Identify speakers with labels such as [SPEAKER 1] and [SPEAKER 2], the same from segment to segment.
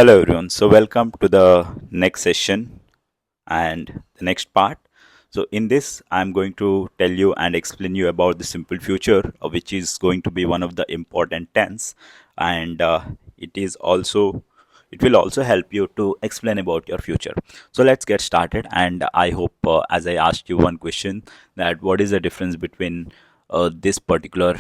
[SPEAKER 1] Hello everyone. So welcome to the next session and the next part. So in this I'm going to tell you and explain you about the simple future which is going to be one of the important tense and it will also help you to explain about your future. So let's get started and I hope as I asked you one question that what is the difference between this particular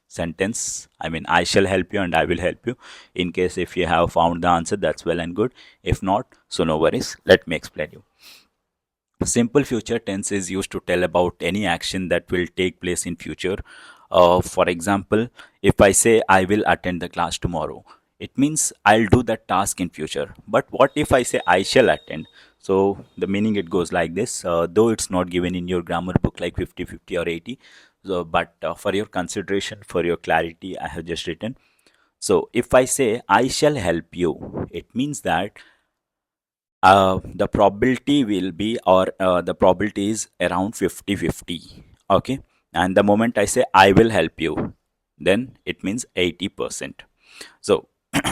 [SPEAKER 1] sentence. I mean, I shall help you and I will help you. In case if you have found the answer, that's well and good. If not, so no worries. Let me explain you. Simple future tense is used to tell about any action that will take place in future. For example, if I say I will attend the class tomorrow, it means I'll do that task in future. But what if I say I shall attend? So the meaning it goes like this, though it's not given in your grammar book like 50-50 or 80. So, but for your consideration, for your clarity, I have just written. So if I say I shall help you, it means that the probability will be or the probability is around 50-50. Okay, and the moment I say I will help you, then it means 80%. So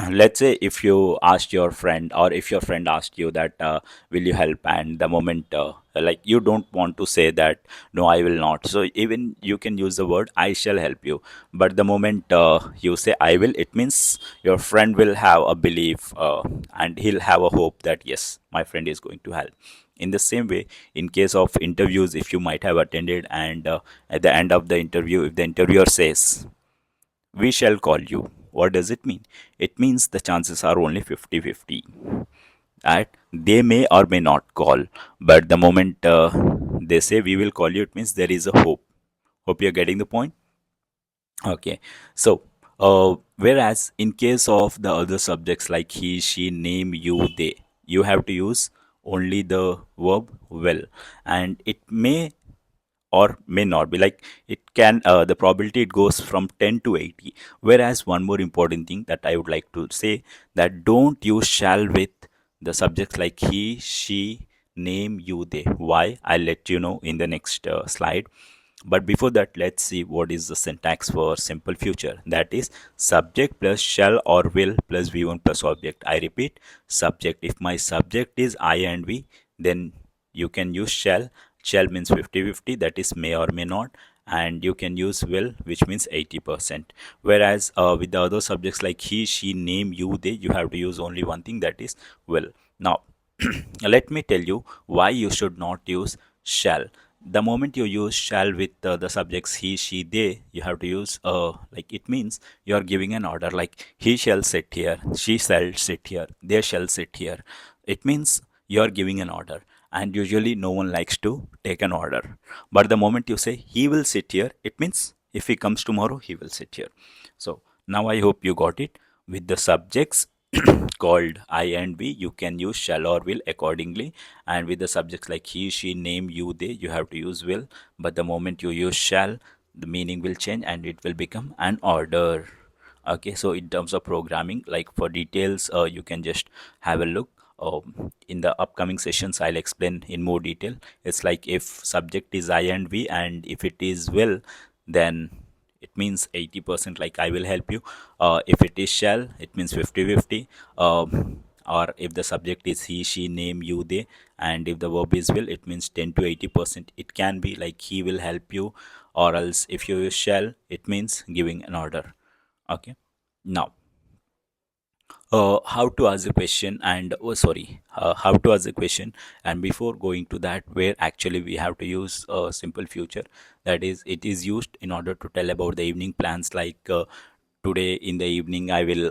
[SPEAKER 1] let's say if you asked your friend or if your friend asked you that will you help, and the moment like you don't want to say that no I will not, so even you can use the word I shall help you, but the moment you say I will, it means your friend will have a belief and he'll have a hope that yes, my friend is going to help. In the same way, in case of interviews, if you might have attended and at the end of the interview, if the interviewer says we shall call you, what does it mean? It means the chances are only 50-50 that they may or may not call, but the moment they say we will call you, it means there is a hope you're getting the point. Okay, so whereas in case of the other subjects like he, she, name, you, they, you have to use only the verb will, and it may or may not be like it can the probability it goes from 10 to 80. Whereas one more important thing that I would like to say, that don't use shall with the subjects like he, she, name, you, they. Why? I'll let you know in the next slide. But before that, let's see what is the syntax for simple future. That is subject plus shall or will plus v1 plus object. I repeat, subject. If my subject is I and we, then you can use shall. Shall means 50-50, that is may or may not. And you can use will, which means 80%. Whereas with the other subjects like he, she, name, you, they, you have to use only one thing, that is will. Now, let me tell you why you should not use shall. The moment you use shall with the subjects he, she, they, you have to use like it means you are giving an order, like he shall sit here, she shall sit here, they shall sit here. It means you are giving an order, and usually no one likes to take an order. But the moment you say he will sit here, it means if he comes tomorrow, he will sit here. So now I hope you got it. With the subjects called I and we, you can use shall or will accordingly. And with the subjects like he, she, name, you, they, you have to use will. But the moment you use shall, the meaning will change and it will become an order. Okay, so in terms of programming, like for details, you can just have a look. In the upcoming sessions, I'll explain in more detail. It's like if subject is I and we, and if it is will, then it means 80%, like I will help you. If it is shall, it means 50-50. Or if the subject is he, she, name, you, they, and if the verb is will, it means 10 to 80%. It can be like he will help you, or else if you use shall, it means giving an order. Okay, now how to ask a question and oh sorry how to ask a question, and before going to that, where actually we have to use a simple future, that is it is used in order to tell about the evening plans, like today in the evening I will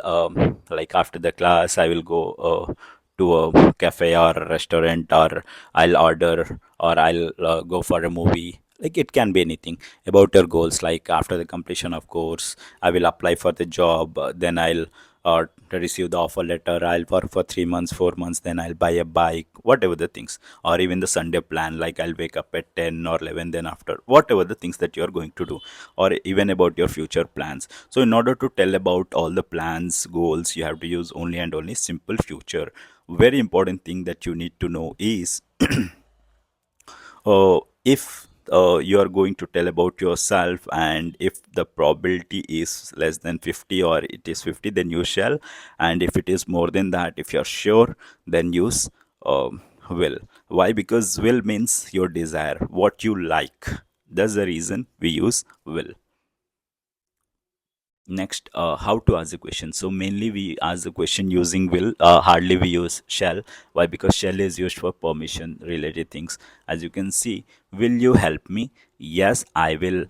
[SPEAKER 1] like after the class I will go to a cafe or a restaurant, or I'll order, or I'll go for a movie. Like it can be anything about your goals, like after the completion of course I will apply for the job, then I'll to receive the offer letter, I'll work for 3 months 4 months, then I'll buy a bike, whatever the things. Or even the Sunday plan, like I'll wake up at 10 or 11, then after whatever the things that you're going to do, or even about your future plans. So in order to tell about all the plans, goals, you have to use only and only simple future. Very important thing that you need to know is if you are going to tell about yourself, and if the probability is less than 50 or it is 50, then use shall. And if it is more than that, if you're sure, then use will. Why? Because will means your desire, what you like. That's the reason we use will. Next, how to ask a question. So mainly we ask the question using will. Hardly we use shall. Why? Because shall is used for permission related things. As you can see, will you help me? Yes, I will.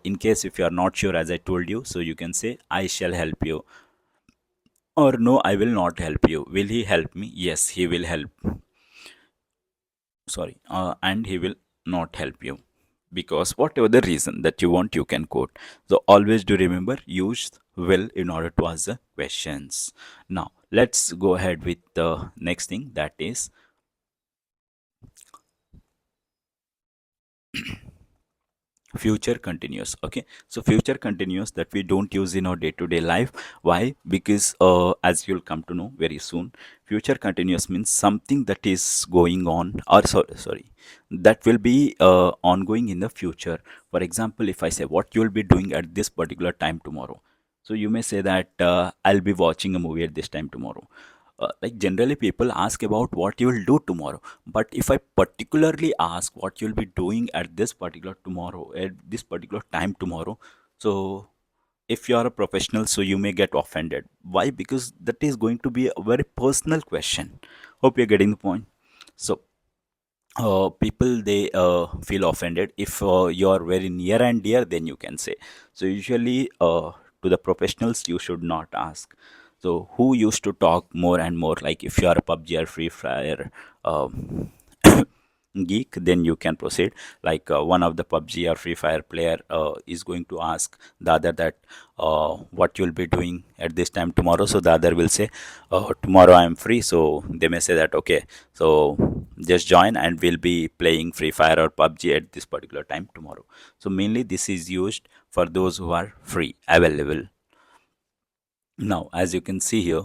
[SPEAKER 1] In case if you are not sure, as I told you, so you can say I shall help you, or no, I will not help you. Will he help me? Yes, he will help. Sorry, and he will not help you, because whatever the reason that you want, you can quote. So always do remember, use will in order to ask the questions. Now let's go ahead with the next thing, that is future continuous. Okay, so future continuous that we don't use in our day-to-day life. Why? Because as you'll come to know very soon, future continuous means something that is going on, or sorry, that will be ongoing in the future. For example, if I say what you'll be doing at this particular time tomorrow, so you may say that I'll be watching a movie at this time tomorrow. Like generally people ask about what you will do tomorrow, but if I particularly ask what you'll be doing at this particular tomorrow, at this particular time tomorrow, so if you are a professional, so you may get offended. Why? Because that is going to be a very personal question. Hope you're getting the point. So people, they feel offended if you are very near and dear, then you can say. So usually to the professionals you should not ask. So who used to talk more and more, like if you are a PUBG or Free Fire geek, then you can proceed. Like one of the PUBG or Free Fire player is going to ask the other that what you'll be doing at this time tomorrow. So the other will say, tomorrow I am free. So they may say that okay, so just join and we'll be playing Free Fire or PUBG at this particular time tomorrow. So mainly this is used for those who are free, available. Now as you can see here,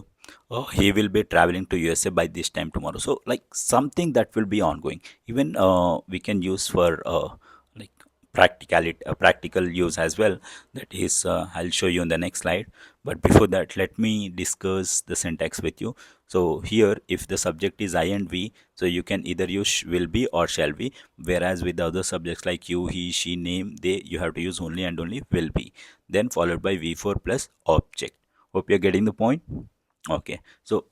[SPEAKER 1] he will be traveling to USA by this time tomorrow. So like something that will be ongoing. Even we can use for like practicality, practical use as well. That is I'll show you in the next slide. But before that, let me discuss the syntax with you. So here, if the subject is I and we, so you can either use will be or shall be. Whereas with the other subjects like you, he, she, name, they, you have to use only and only will be, then followed by v4 plus object. Hope you're getting the point. Okay, so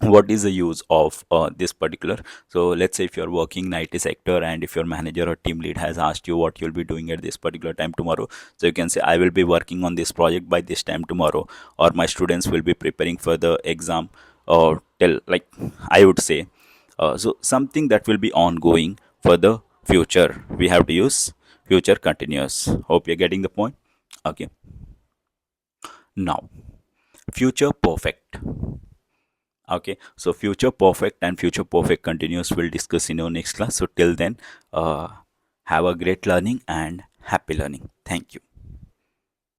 [SPEAKER 1] what is the use of this particular? So let's say if you're working in IT sector, and if your manager or team lead has asked you what you'll be doing at this particular time tomorrow, so you can say I will be working on this project by this time tomorrow, or my students will be preparing for the exam, or tell, like I would say, so something that will be ongoing for the future, we have to use future continuous. Hope you're getting the point. Okay, now future perfect. Okay, so future perfect and future perfect continuous we'll discuss in our next class. So till then, have a great learning and happy learning. Thank you.